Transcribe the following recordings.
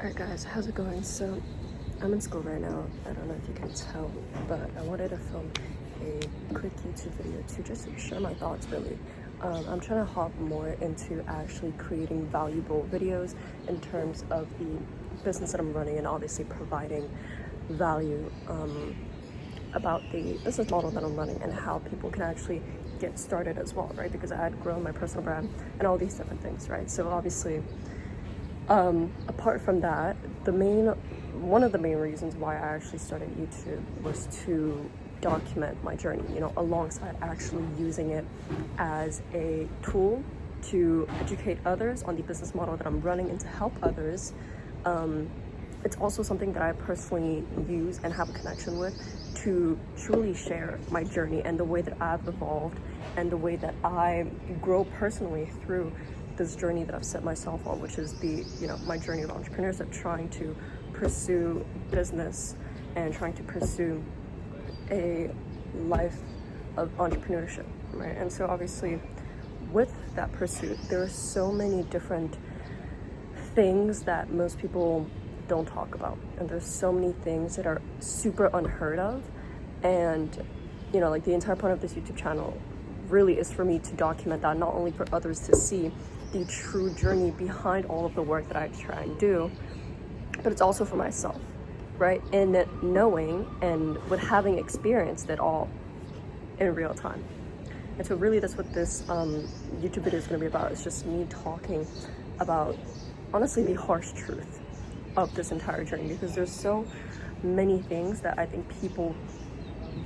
Alright guys, how's it going? So, I'm in school right now. I don't know if you can tell, but I wanted to film a quick YouTube video to just share my thoughts really. I'm trying to hop more into actually creating valuable videos in terms of the business that I'm running and obviously providing value about the business model that I'm running and how people can actually get started as well, right? Because I had grown my personal brand and all these different things, right? So obviously, apart from that, one of the main reasons why I actually started YouTube was to document my journey, alongside actually using it as a tool to educate others on the business model that I'm running and to help others. It's also something that I personally use and have a connection with to truly share my journey and the way that I've evolved and the way that I grow personally through this journey that I've set myself on, which is my journey of entrepreneurship, trying to pursue business and trying to pursue a life of entrepreneurship, right? And so obviously with that pursuit, there are so many different things that most people don't talk about, and there's so many things that are super unheard of. And like the entire point of this YouTube channel really is for me to document that, not only for others to see the true journey behind all of the work that I try and do, but it's also for myself, right? In knowing and with having experienced it all in real time. And so really that's what this YouTube video is going to be about. It's just me talking about, honestly, the harsh truth of this entire journey, because there's so many things that I think people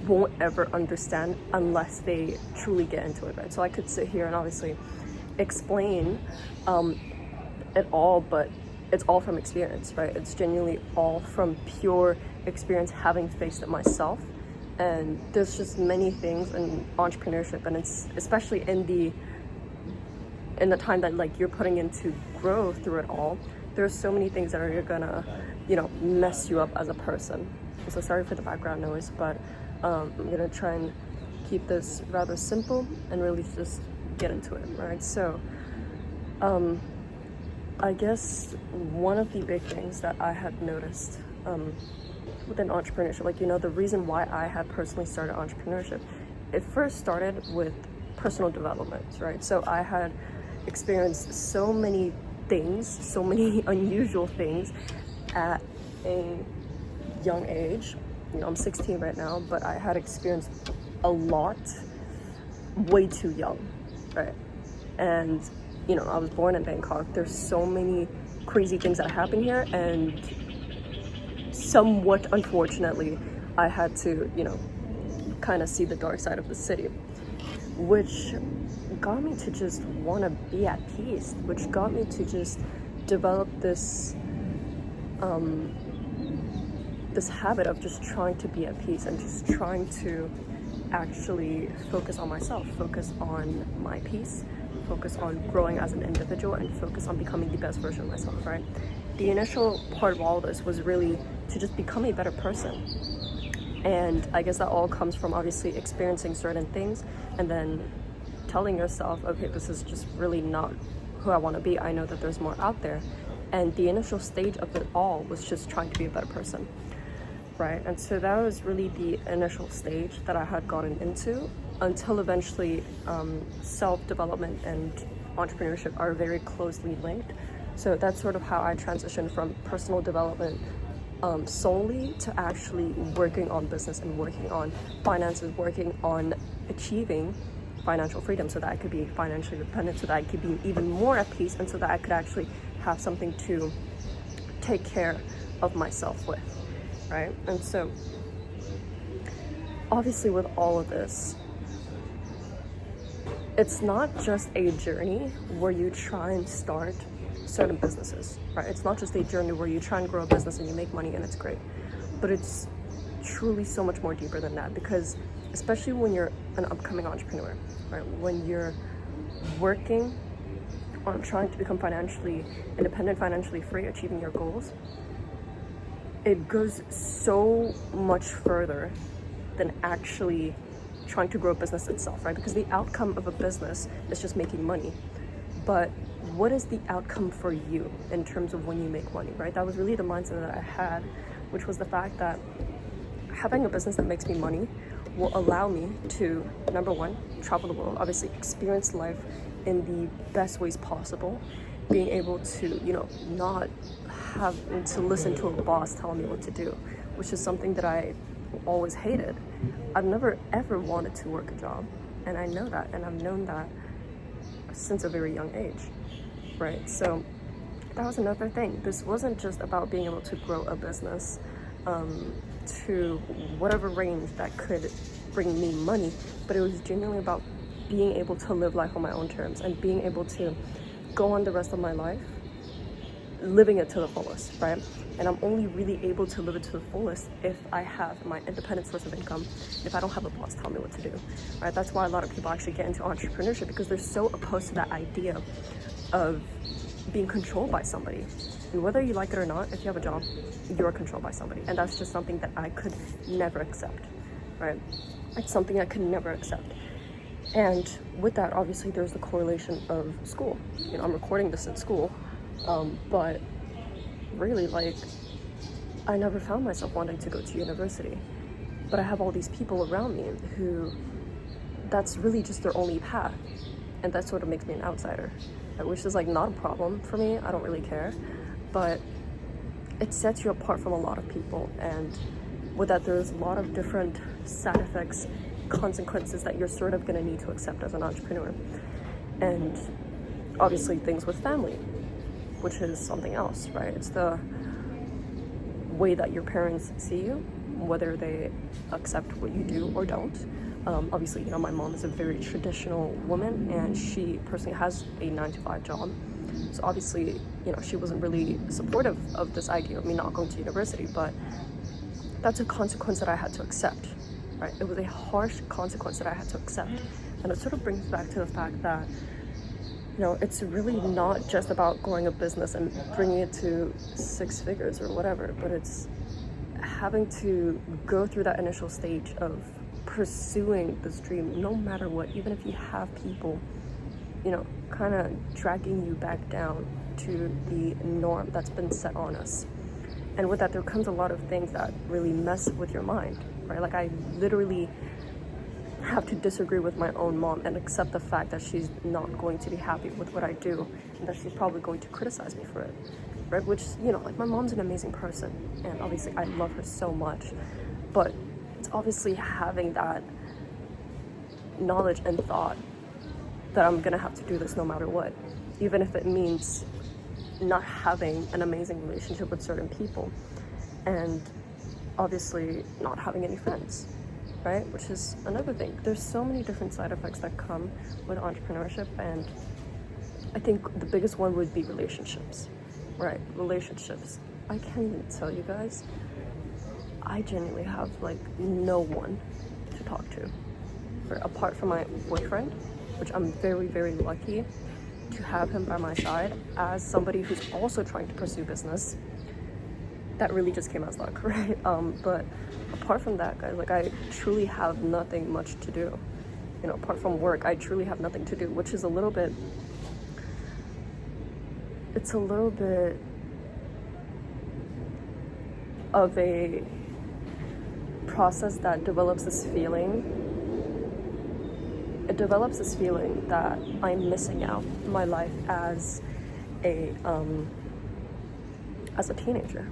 won't ever understand unless they truly get into it, right? So I could sit here and obviously explain it all, but it's all from experience, right? It's genuinely all from pure experience, having faced it myself. And there's just many things in entrepreneurship, and it's especially in the time that you're putting into growth through it all, there's so many things that are gonna mess you up as a person. So sorry for the background noise, but I'm gonna try and keep this rather simple and really just get into it, right? So I guess one of the big things that I had noticed within entrepreneurship, the reason why I had personally started entrepreneurship, it first started with personal development, right? So I had experienced so many things, so many unusual things at a young age. I'm 16 right now, but I had experienced a lot way too young, right? And I was born in Bangkok. There's so many crazy things that happen here, and somewhat unfortunately I had to kind of see the dark side of the city, which got me to just want to be at peace, which got me to just develop this this habit of just trying to be at peace and just trying to actually focus on myself, focus on my peace, focus on growing as an individual, and focus on becoming the best version of myself, right? The initial part of all of this was really to just become a better person. And I guess that all comes from obviously experiencing certain things and then telling yourself, okay, this is just really not who I want to be. I know that there's more out there. And the initial stage of it all was just trying to be a better person, right? And so that was really the initial stage that I had gotten into, until eventually self-development and entrepreneurship are very closely linked. So that's sort of how I transitioned from personal development solely to actually working on business and working on finances, working on achieving financial freedom so that I could be financially independent, so that I could be even more at peace, and so that I could actually have something to take care of myself with, right? And so obviously with all of this, it's not just a journey where you try and start certain businesses, right? It's not just a journey where you try and grow a business and you make money and it's great, but it's truly so much more deeper than that, because especially when you're an upcoming entrepreneur, right? When you're working on trying to become financially independent, financially free, achieving your goals, it goes so much further than actually trying to grow a business itself, right? Because the outcome of a business is just making money. But what is the outcome for you in terms of when you make money, right? That was really the mindset that I had, which was the fact that having a business that makes me money will allow me to, number one, travel the world, obviously experience life in the best ways possible, being able to, not have to listen to a boss telling me what to do, which is something that I always hated. I've never ever wanted to work a job, and I know that, and I've known that since a very young age, right? So that was another thing. This wasn't just about being able to grow a business to whatever range that could bring me money, but it was genuinely about being able to live life on my own terms and being able to go on the rest of my life living it to the fullest, right? And I'm only really able to live it to the fullest if I have my independent source of income, if I don't have a boss tell me what to do, right? That's why a lot of people actually get into entrepreneurship, because they're so opposed to that idea of being controlled by somebody. And whether you like it or not, if you have a job, you're controlled by somebody. And that's just something that I could never accept, right? It's something I could never accept. And with that, obviously, there's the correlation of school. I'm recording this in school, but really, I never found myself wanting to go to university. But I have all these people around me who, that's really just their only path. And that sort of makes me an outsider, which is not a problem for me. I don't really care. But it sets you apart from a lot of people. And with that, there's a lot of different side effects, consequences that you're sort of going to need to accept as an entrepreneur. And obviously things with family, which is something else, right? It's the way that your parents see you, whether they accept what you do or don't. Obviously, my mom is a very traditional woman, and she personally has a 9-to-5 job. So obviously, she wasn't really supportive of this idea of me not going to university, but that's a consequence that I had to accept, right? It was a harsh consequence that I had to accept. And it sort of brings back to the fact that, it's really not just about growing a business and bringing it to 6 figures or whatever, but it's having to go through that initial stage of pursuing this dream, no matter what, even if you have people, kind of dragging you back down to the norm that's been set on us. And with that, there comes a lot of things that really mess with your mind, right? I literally have to disagree with my own mom and accept the fact that she's not going to be happy with what I do, and that she's probably going to criticize me for it, right? Which, my mom's an amazing person, and obviously I love her so much, but it's obviously having that knowledge and thought that I'm gonna have to do this no matter what, even if it means not having an amazing relationship with certain people, and obviously not having any friends, right? Which is another thing. There's so many different side effects that come with entrepreneurship, and I think the biggest one would be relationships, right? Relationships. I can't even tell you guys, I genuinely have no one to talk to, apart from my boyfriend, which I'm very, very lucky to have him by my side as somebody who's also trying to pursue business. That really just came as luck, right? But apart from that, guys, I truly have nothing much to do. Apart from work, I truly have nothing to do, which is a little bit of a process that develops this feeling. It develops this feeling that I'm missing out my life as a teenager,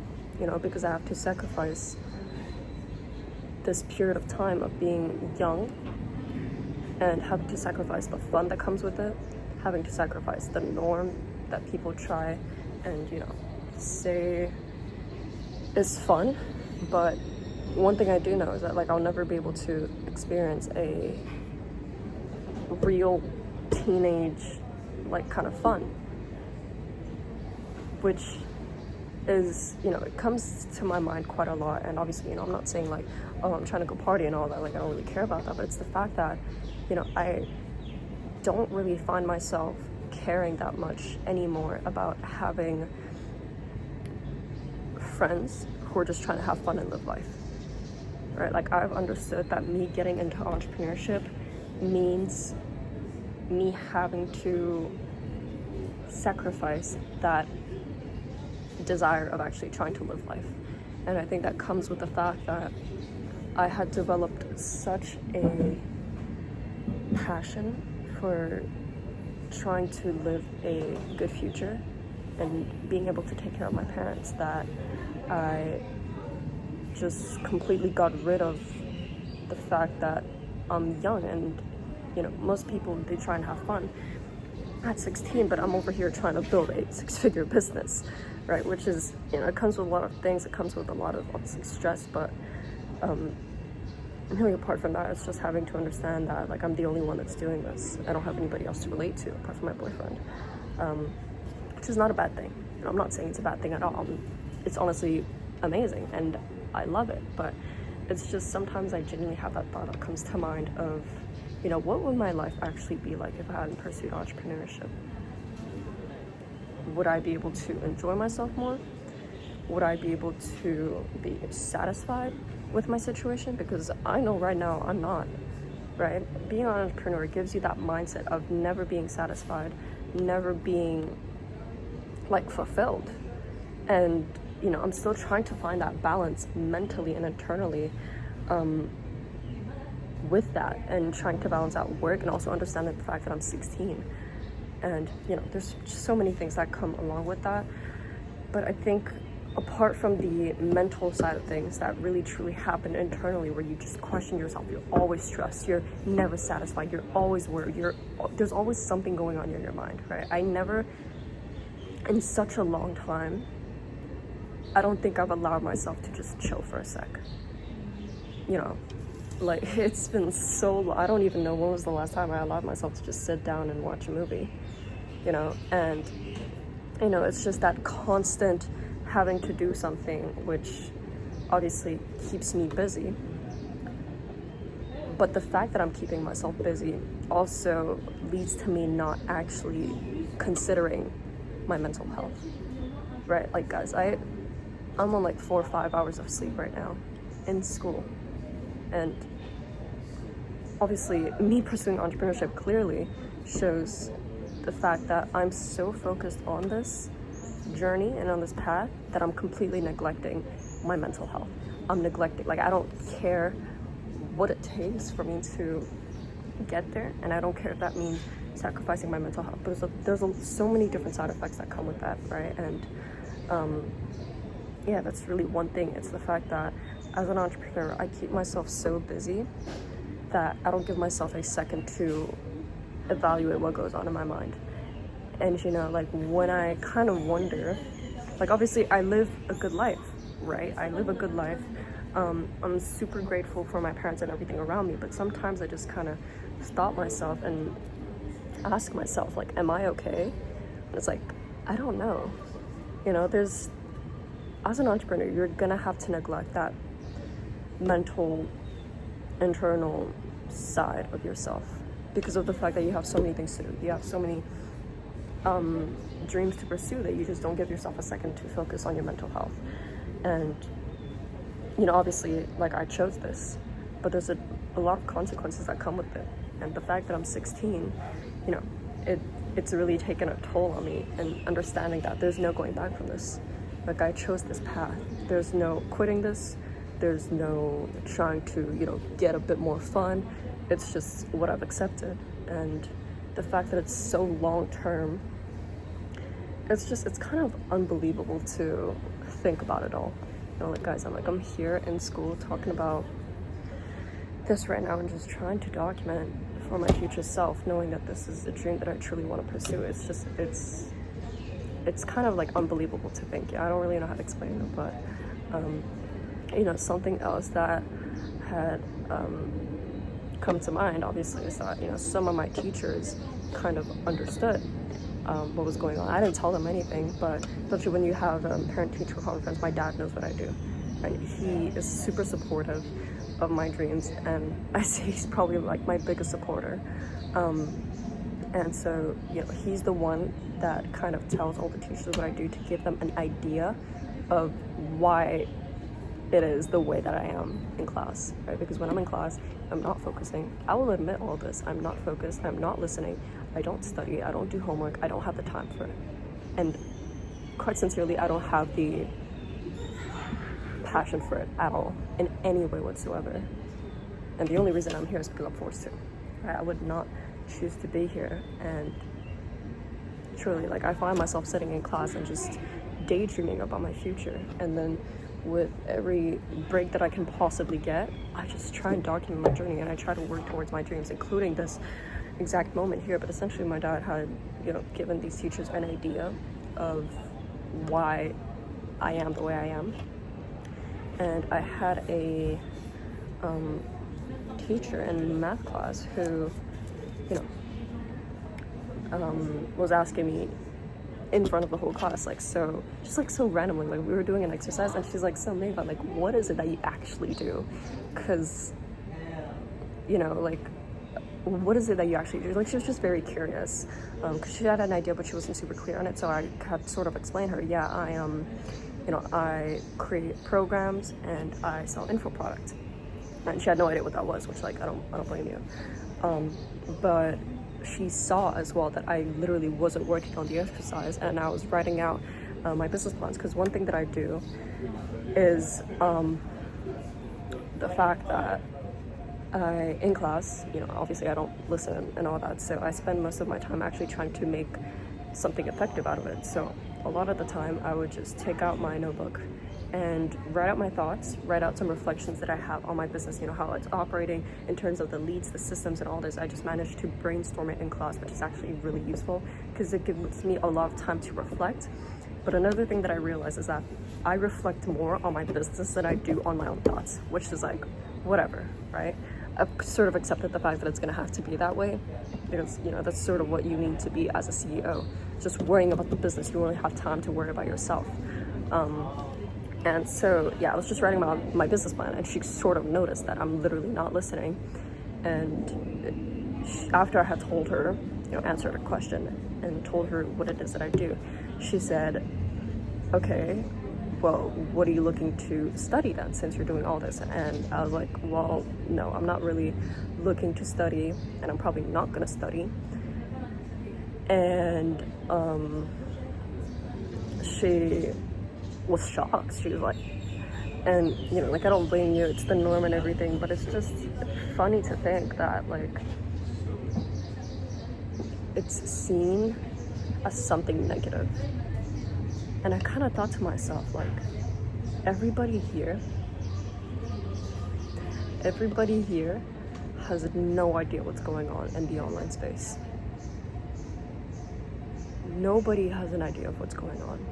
because I have to sacrifice this period of time of being young, and having to sacrifice the fun that comes with it, having to sacrifice the norm that people try and, say is fun. But one thing I do know is that I'll never be able to experience a real teenage kind of fun, which is, it comes to my mind quite a lot. And obviously, I'm not saying oh, I'm trying to go party and all that, I don't really care about that, but it's the fact that, I don't really find myself caring that much anymore about having friends who are just trying to have fun and live life, right? I've understood that me getting into entrepreneurship means me having to sacrifice that desire of actually trying to live life. And I think that comes with the fact that I had developed such a passion for trying to live a good future and being able to take care of my parents that I just completely got rid of the fact that I'm young. And most people, they try and have fun at 16, but I'm over here trying to build a 6-figure business, right? Which is, it comes with a lot of things. It comes with a lot of, obviously, stress, but really apart from that, it's just having to understand that, like, I'm the only one that's doing this. I don't have anybody else to relate to apart from my boyfriend, which is not a bad thing. I'm not saying it's a bad thing at all. It's honestly amazing, and I love it, but it's just sometimes I genuinely have that thought that comes to mind of, what would my life actually be like if I hadn't pursued entrepreneurship? Would I be able to enjoy myself more? Would I be able to be satisfied with my situation? Because I know right now I'm not, right? Being an entrepreneur gives you that mindset of never being satisfied, never being like fulfilled. And, I'm still trying to find that balance mentally and internally with that, and trying to balance out work and also understanding the fact that I'm 16. And, there's just so many things that come along with that. But I think apart from the mental side of things that really truly happen internally, where you just question yourself, you're always stressed, you're never satisfied, you're always worried, there's always something going on in your mind, right? I never, in such a long time, I don't think I've allowed myself to just chill for a sec. Like, it's been so long. I don't even know when was the last time I allowed myself to just sit down and watch a movie, and, it's just that constant having to do something, which obviously keeps me busy. But the fact that I'm keeping myself busy also leads to me not actually considering my mental health, right? Like, guys, I'm on like 4 or 5 hours of sleep right now in school. And obviously, me pursuing entrepreneurship clearly shows the fact that I'm so focused on this journey and on this path that I'm completely neglecting my mental health. I'm neglecting, like, I don't care what it takes for me to get there, and I don't care if that means sacrificing my mental health. But there's so many different side effects that come with that, right? And yeah, that's really one thing. It's the fact that as an entrepreneur, I keep myself so busy that I don't give myself a second to evaluate what goes on in my mind. And like, when I kind of wonder, like, obviously I live a good life, right? I live a good life. I'm super grateful for my parents and everything around me, but sometimes I just kind of stop myself and ask myself, like, am I okay? And it's like, I don't know. As an entrepreneur, you're gonna have to neglect that mental, internal side of yourself because of the fact that you have so many things to do. You have so many dreams to pursue that you just don't give yourself a second to focus on your mental health. And obviously, like, I chose this, but there's a lot of consequences that come with it. And the fact that I'm 16, it's really taken a toll on me, and understanding that there's no going back from this. Like, I chose this path. There's no quitting this. There's no trying to, get a bit more fun. It's just what I've accepted. And the fact that it's so long-term, it's kind of unbelievable to think about it all. Like, guys, I'm here in school talking about this right now and just trying to document for my future self, knowing that this is a dream that I truly want to pursue. It's kind of like unbelievable to think. I don't really know how to explain it, but something else that had come to mind, obviously, is that some of my teachers kind of understood what was going on. I didn't tell them anything, but especially when you have parent-teacher conference, my dad knows what I do. Right? He is super supportive of my dreams, and I say he's probably like my biggest supporter. And so, he's the one that kind of tells all the teachers what I do to give them an idea of why it is the way that I am in class, right? Because when I'm in class, I'm not focusing. I will admit all this. I'm not focused. I'm not listening. I don't study. I don't do homework. I don't have the time for it. And quite sincerely, I don't have the passion for it at all in any way whatsoever. And the only reason I'm here is because I'm forced to, right? I would not choose to be here. And truly, like, I find myself sitting in class and just daydreaming about my future. And then with every break that I can possibly get, I just try and document my journey, and I try to work towards my dreams, including this exact moment here. But essentially my dad had, given these teachers an idea of why I am the way I am. And I had a teacher in math class who, was asking me in front of the whole class, so randomly, we were doing an exercise, and she's like, so Mava, what is it that you actually do? Because, what is it that you actually do? She was just very curious, because she had an idea, but she wasn't super clear on it. So I had sort of explained her, I create programs and I sell info products. And she had no idea what that was, which I don't blame you. But she saw as well that I literally wasn't working on the exercise, and I was writing out my business plans. Because one thing that I do is the fact that in class, obviously I don't listen and all that, so I spend most of my time actually trying to make something effective out of it. So a lot of the time I would just take out my notebook and write out my thoughts, write out some reflections that I have on my business, how it's operating in terms of the leads, the systems, and all this. I just managed to brainstorm it in class, which is actually really useful because it gives me a lot of time to reflect. But another thing that I realized is that I reflect more on my business than I do on my own thoughts, which is whatever, right? I've sort of accepted the fact that it's going to have to be that way, because that's sort of what you need to be as a CEO. Just worrying about the business, you don't really have time to worry about yourself. And so I was just writing about my business plan, and she sort of noticed that I'm literally not listening. And after I had told her, answered her question and told her what it is that I do, she said, okay, well, what are you looking to study then, since you're doing all this? And I was like, well, no, I'm not really looking to study, and I'm probably not going to study. And she was shocked. She was like, and I don't blame you, it's the norm and everything, but it's just funny to think that it's seen as something negative. And I kind of thought to myself, everybody here has no idea what's going on in the online space. Nobody has an idea of what's going on.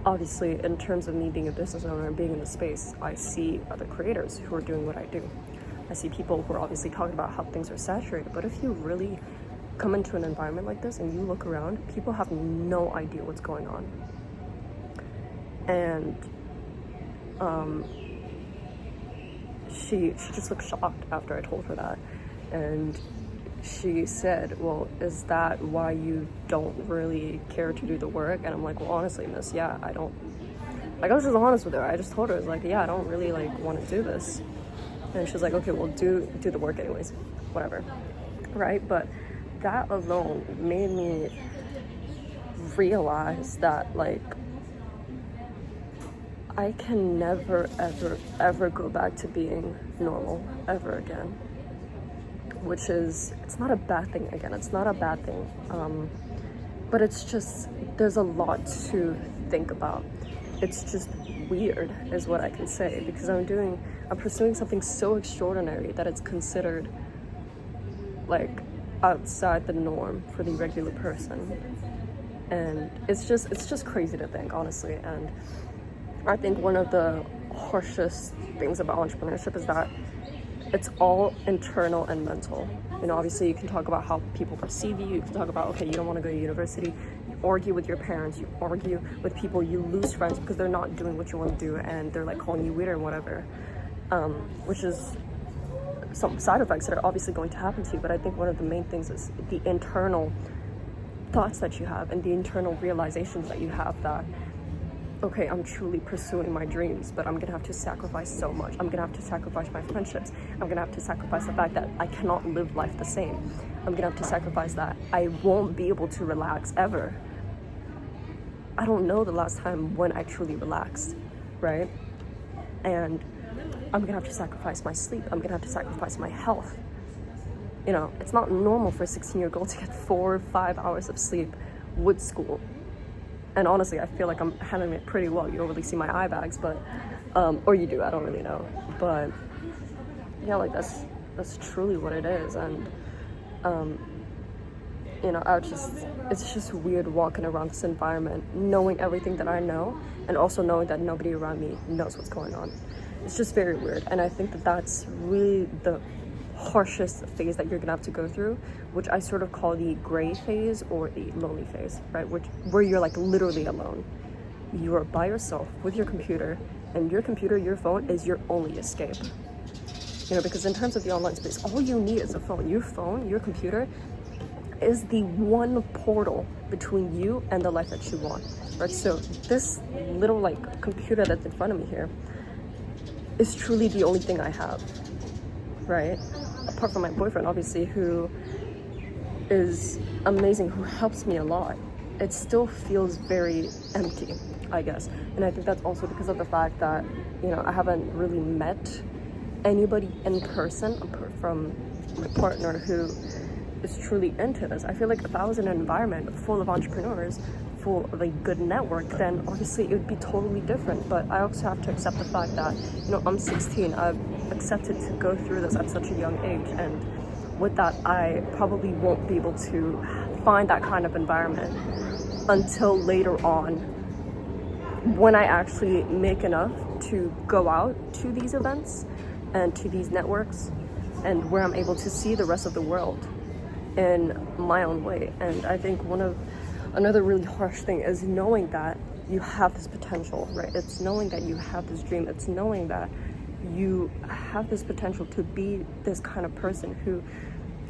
Obviously, in terms of me being a business owner and being in the space, I see other creators who are doing what I do. I see people who are obviously talking about how things are saturated, but if you really come into an environment like this and you look around, people have no idea what's going on. And she just looked shocked after I told her that. And she said, well, is that why you don't really care to do the work? And I'm like, well, honestly, miss, I don't. I was just honest with her. I just told her, I was like, I don't really want to do this. And she was like, okay, well, do the work anyways, whatever, right? But that alone made me realize that I can never, ever, ever go back to being normal ever again. Which is, it's not a bad thing, again, it's not a bad thing. But it's just, there's a lot to think about. It's just weird, is what I can say, because I'm pursuing something so extraordinary that it's considered outside the norm for the regular person. And it's just crazy to think, honestly. And I think one of the harshest things about entrepreneurship is that it's all internal and mental. Obviously you can talk about how people perceive you. You can talk about, okay, you don't want to go to university. You argue with your parents. You argue with people. You lose friends because they're not doing what you want to do, and they're calling you weird or whatever. Which is some side effects that are obviously going to happen to you. But I think one of the main things is the internal thoughts that you have and the internal realizations that you have, that okay, I'm truly pursuing my dreams, but I'm gonna have to sacrifice so much. I'm gonna have to sacrifice my friendships. I'm gonna have to sacrifice the fact that I cannot live life the same. I'm gonna have to sacrifice that I won't be able to relax ever. I don't know the last time when I truly relaxed, right? And I'm gonna have to sacrifice my sleep. I'm gonna have to sacrifice my health. You know, it's not normal for a 16-year-old to get 4 or 5 hours of sleep with school. And honestly, I feel like I'm handling it pretty well. You don't really see my eye bags, but, or you do, I don't really know. But yeah, like that's truly what it is. And, you know, it's just weird walking around this environment, knowing everything that I know, and also knowing that nobody around me knows what's going on. It's just very weird. And I think that that's really the harshest phase that you're gonna have to go through, which I sort of call the gray phase or the lonely phase, right? Where you're like literally alone. You are by yourself with your computer, and your computer, your phone is your only escape. You know, because in terms of the online space, all you need is a phone. Your phone, your computer is the one portal between you and the life that you want, right? So this little like computer that's in front of me here is truly the only thing I have, right? Apart from my boyfriend, obviously, who is amazing, who helps me a lot, it still feels very empty, I guess. And I think that's also because of the fact that, you know, I haven't really met anybody in person apart from my partner who is truly into this. I feel like if I was in an environment full of entrepreneurs, full of a good network, then obviously it would be totally different. But I also have to accept the fact that, you know, I'm 16. I've accepted to go through this at such a young age, and with that, I probably won't be able to find that kind of environment until later on, when I actually make enough to go out to these events and to these networks, and where I'm able to see the rest of the world in my own way. And I think another really harsh thing is knowing that you have this potential, right? It's knowing that you have this dream. It's knowing that you have this potential to be this kind of person who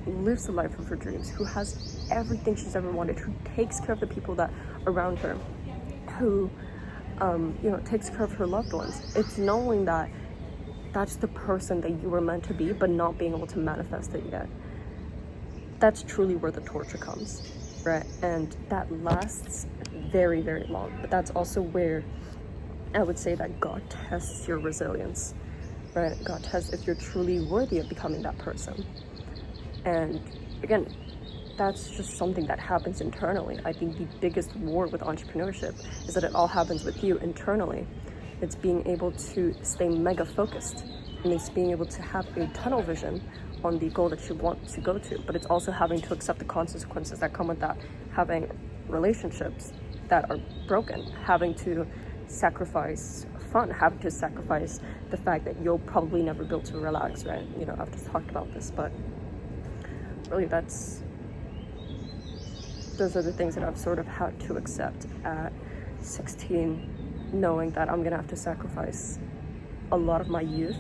lives the life of her dreams, who has everything she's ever wanted, who takes care of the people that are around her, who you know, takes care of her loved ones. It's knowing that that's the person that you were meant to be, but not being able to manifest it yet. That's truly where the torture comes, right? And that lasts very, very long. But that's also where I would say that God tests your resilience, right? God tests if you're truly worthy of becoming that person. And again, that's just something that happens internally. I think the biggest war with entrepreneurship is that it all happens with you internally. It's being able to stay mega focused, and it's being able to have a tunnel vision on the goal that you want to go to, but it's also having to accept the consequences that come with that, having relationships that are broken, having to sacrifice fun, having to sacrifice the fact that you'll probably never be able to relax, right? You know, I've just talked about this, but really those are the things that I've sort of had to accept at 16, knowing that I'm gonna have to sacrifice a lot of my youth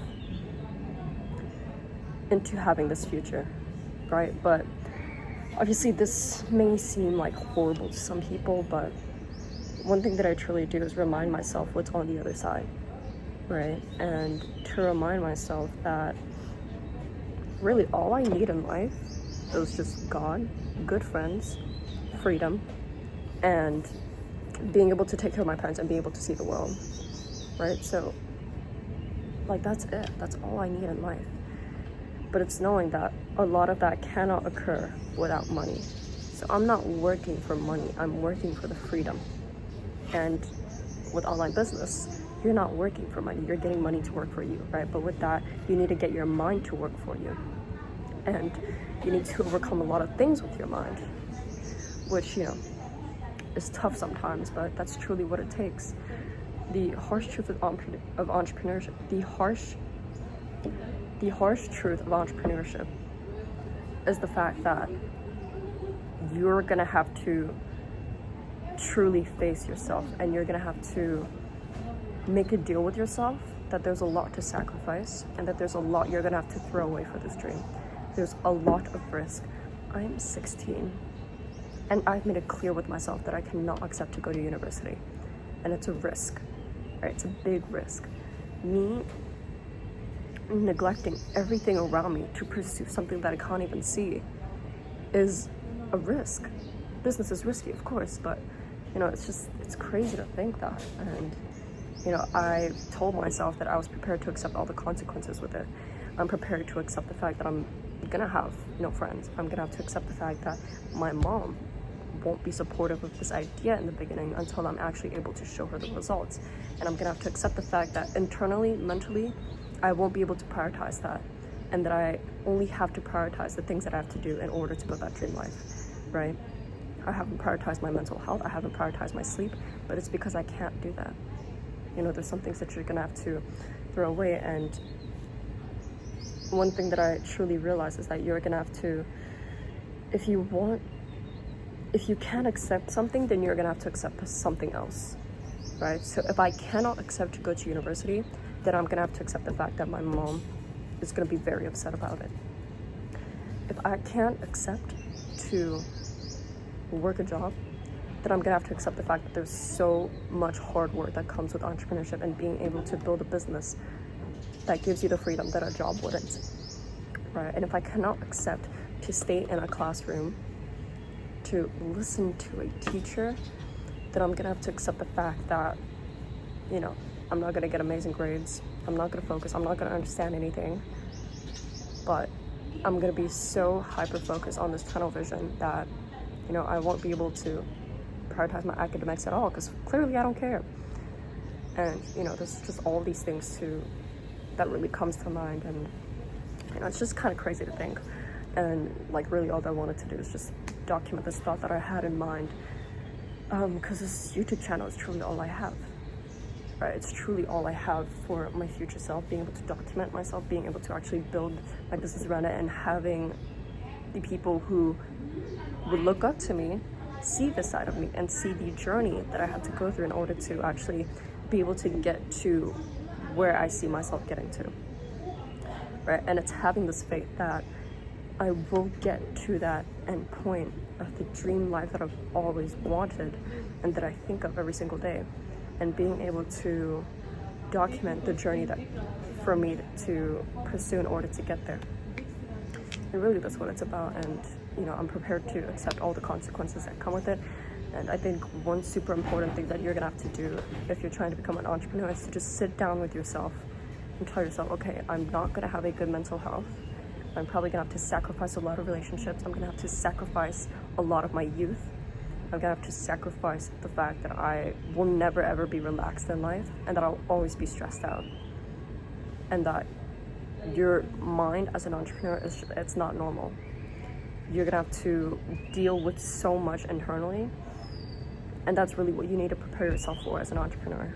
into having this future, right? But obviously this may seem like horrible to some people, but one thing that I truly do is remind myself what's on the other side, right? And to remind myself that really all I need in life is just God, good friends, freedom, and being able to take care of my parents and being able to see the world, right? So like that's it. That's all I need in life. But it's knowing that a lot of that cannot occur without money. So I'm not working for money, I'm working for the freedom. And with online business, you're not working for money, you're getting money to work for you, right? But with that, you need to get your mind to work for you. And you need to overcome a lot of things with your mind, which, you know, is tough sometimes, but that's truly what it takes. The harsh truth of entrepreneurship, the harsh truth of entrepreneurship is the fact that you're gonna have to truly face yourself, and you're gonna have to make a deal with yourself that there's a lot to sacrifice, and that there's a lot you're gonna have to throw away for this dream. There's a lot of risk. I'm 16, and I've made it clear with myself that I cannot accept to go to university. and it's a risk, right? It's a big risk. Me neglecting everything around me to pursue something that I can't even see is a risk. Business is risky, of course, but it's crazy to think that. And I told myself that I was prepared to accept all the consequences with it. I'm prepared to accept the fact that I'm gonna have no friends. I'm gonna have to accept the fact that my mom won't be supportive of this idea in the beginning until I'm actually able to show her the results. And I'm gonna have to accept the fact that internally, mentally, I won't be able to prioritize that, and that I only have to prioritize the things that I have to do in order to build that dream life, right? I haven't prioritized my mental health, I haven't prioritized my sleep, but it's because I can't do that. There's some things that you're gonna have to throw away, and one thing that I truly realize is that you're gonna have to, if you can't accept something, then you're gonna have to accept something else, right? So if I cannot accept to go to university, then I'm gonna have to accept the fact that my mom is gonna be very upset about it. If I can't accept to work a job, then I'm gonna have to accept the fact that there's so much hard work that comes with entrepreneurship and being able to build a business that gives you the freedom that a job wouldn't, right? And if I cannot accept to stay in a classroom to listen to a teacher, then I'm gonna have to accept the fact that I'm not gonna get amazing grades, I'm not gonna focus, I'm not gonna understand anything, but I'm gonna be so hyper focused on this tunnel vision that I won't be able to prioritize my academics at all, because clearly I don't care. And there's just all these things that really comes to mind, and it's just kind of crazy to think. And really all that I wanted to do is just document this thought that I had in mind, because this YouTube channel is truly all I have, right? It's truly all I have for my future self, being able to document myself, being able to actually build my business around it, and having the people who would look up to me see this side of me and see the journey that I had to go through in order to actually be able to get to where I see myself getting to, right? And it's having this faith that I will get to that end point of the dream life that I've always wanted and that I think of every single day, and being able to document the journey that for me to pursue in order to get there. And really that's what it's about. And I'm prepared to accept all the consequences that come with it. And I think one super important thing that you're gonna have to do if you're trying to become an entrepreneur is to just sit down with yourself and tell yourself, okay, I'm not gonna have a good mental health. I'm probably gonna have to sacrifice a lot of relationships. I'm gonna have to sacrifice a lot of my youth. I'm gonna have to sacrifice the fact that I will never ever be relaxed in life, and that I'll always be stressed out. And that your mind as an entrepreneur it's not normal. You're gonna have to deal with so much internally, and that's really what you need to prepare yourself for as an entrepreneur,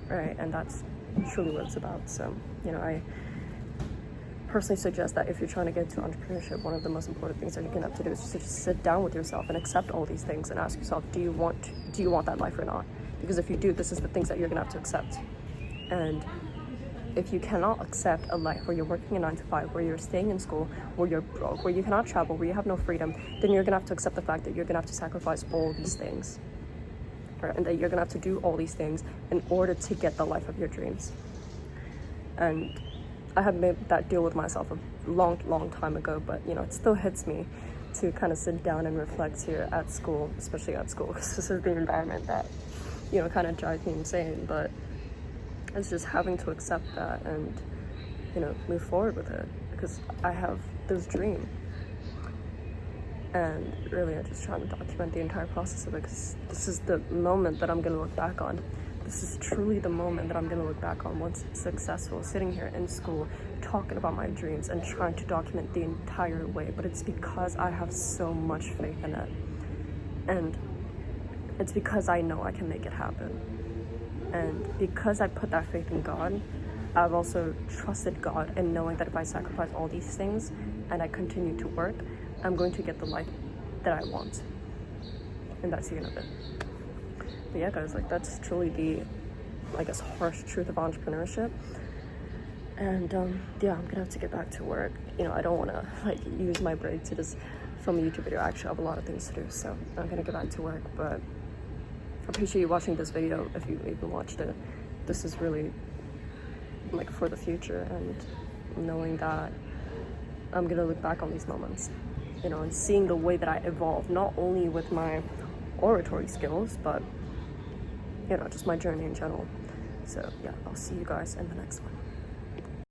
right? And that's truly what it's about. So I personally suggest that if you're trying to get into entrepreneurship, one of the most important things that you're gonna have to do is just to sit down with yourself and accept all these things and ask yourself, do you want that life or not? Because if you do, this is the things that you're gonna have to accept. And if you cannot accept a life where you're working a 9 to 5, where you're staying in school, where you're broke, where you cannot travel, where you have no freedom, then you're gonna have to accept the fact that you're gonna have to sacrifice all these things, right? And that you're gonna have to do all these things in order to get the life of your dreams. And I had made that deal with myself a long time ago, but it still hits me to kind of sit down and reflect here at school, especially at school, because this is the environment that kind of drives me insane. But it's just having to accept that and move forward with it, because I have this dream, and really I'm just trying to document the entire process of it, because this is the moment that I'm going to look back on. This is truly the moment that I'm going to look back on once it's successful, sitting here in school talking about my dreams and trying to document the entire way. But it's because I have so much faith in it, and it's because I know I can make it happen. And because I put that faith in God, I've also trusted God in knowing that if I sacrifice all these things and I continue to work, I'm going to get the life that I want. And that's the end of it. But yeah, guys, that's truly the, harsh truth of entrepreneurship. And yeah, I'm gonna have to get back to work. I don't wanna use my break to just film a YouTube video. I actually have a lot of things to do, so I'm gonna get back to work. But appreciate you watching this video if you even watched it. This is really like for the future, and knowing that I'm gonna look back on these moments, you know, and seeing the way that I evolved, not only with my oratory skills, but you know, just my journey in general. So yeah, I'll see you guys in the next one.